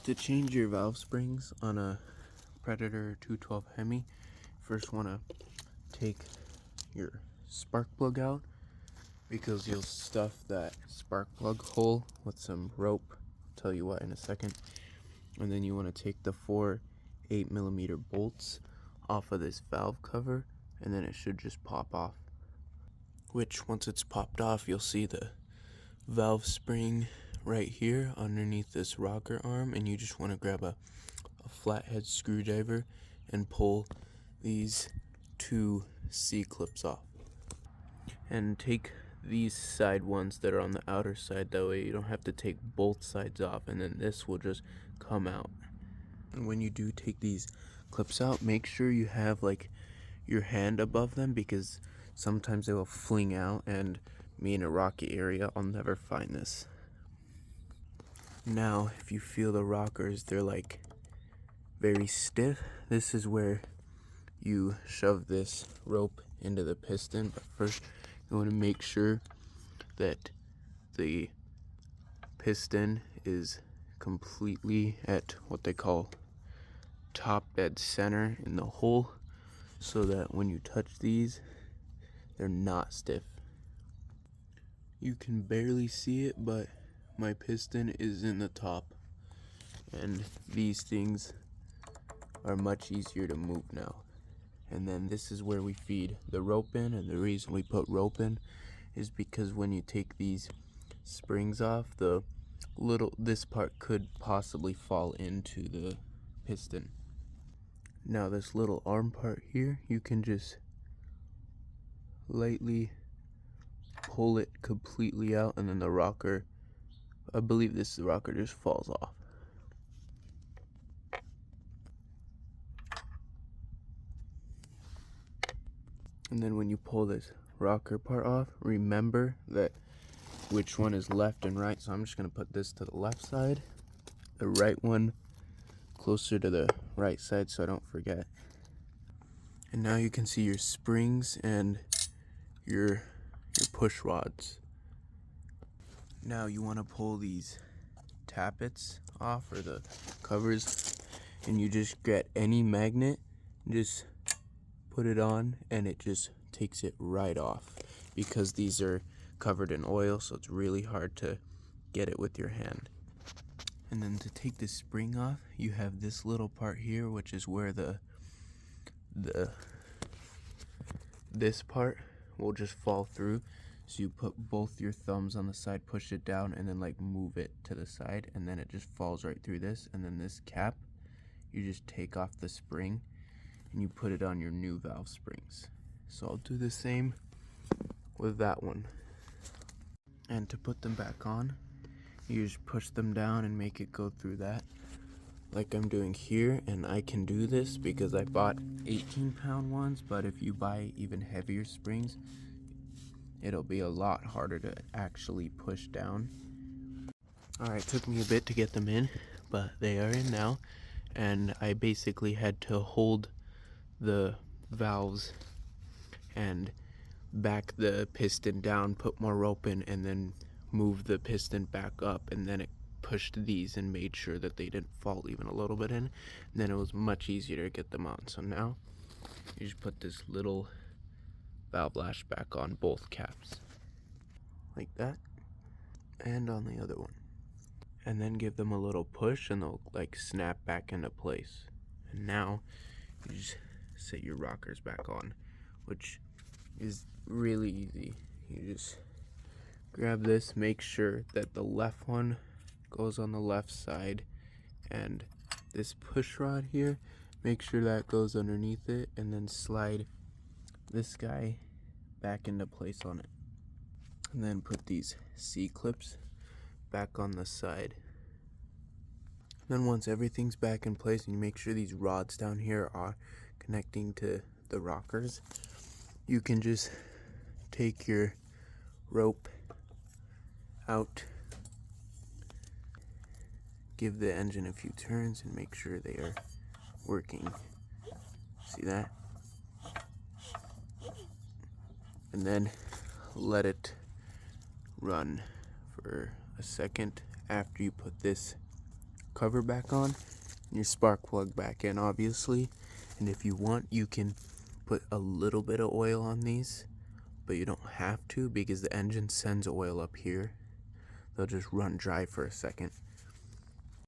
To change your valve springs on a Predator 212 Hemi, first want to take your spark plug out, because you'll stuff that spark plug hole with some rope. I'll tell you what in a second. And then you want to take the 4 8mm bolts off of this valve cover, and then it should just pop off. Which, once it's popped off, you'll see the valve spring right here underneath this rocker arm, and you just want to grab a flathead screwdriver and pull these 2 C-clips off. And take these side ones that are on the outer side, that way you don't have to take both sides off, and then this will just come out. And when you do take these clips out, make sure you have like your hand above them, because sometimes they will fling out, and me in a rocky area, I'll never find this. Now if you feel the rockers, they're like very stiff, this is where you shove this rope into the piston. But first you want to make sure that the piston is completely at what they call top dead center in the hole, so that when you touch these, they're not stiff. You can barely see it, but my piston is in the top, and these things are much easier to move now. And then this is where we feed the rope in, and the reason we put rope in is because when you take these springs off, this part could possibly fall into the piston. Now this little arm part here, you can just lightly pull it completely out, and then the rocker, I believe this rocker just falls off. And then when you pull this rocker part off, remember that which one is left and right. So I'm just going to put this to the left side, the right one closer to the right side so I don't forget. And now you can see your springs and your push rods. Now you want to pull these tappets off, or the covers, and you just get any magnet, just put it on, and it just takes it right off, because these are covered in oil, so it's really hard to get it with your hand. And then to take the spring off, you have this little part here, which is where this part will just fall through. So you put both your thumbs on the side, push it down, and then like move it to the side, and then it just falls right through this. And then this cap, you just take off the spring and you put it on your new valve springs. So I'll do the same with that one. And to put them back on, you just push them down and make it go through that, like I'm doing here. And I can do this because I bought 18-pound ones, but if you buy even heavier springs, it'll be a lot harder to actually push down. Alright, took me a bit to get them in, but they are in now. And I basically had to hold the valves and back the piston down, put more rope in, and then move the piston back up, and then it pushed these and made sure that they didn't fall even a little bit in, and then it was much easier to get them on. So now you just put this little valve lash back on both caps like that, and on the other one, and then give them a little push and they'll like snap back into place. And now you just set your rockers back on, which is really easy. You just grab this, make sure that the left one goes on the left side, and this push rod here, make sure that goes underneath it, and then slide this guy back into place on it. And then put these C-clips back on the side. Then once everything's back in place, and you make sure these rods down here are connecting to the rockers, you can just take your rope out, give the engine a few turns, and make sure they are working. See that? And then let it run for a second after you put this cover back on and your spark plug back in, obviously. And if you want, you can put a little bit of oil on these, but you don't have to because the engine sends oil up here. They'll just run dry for a second.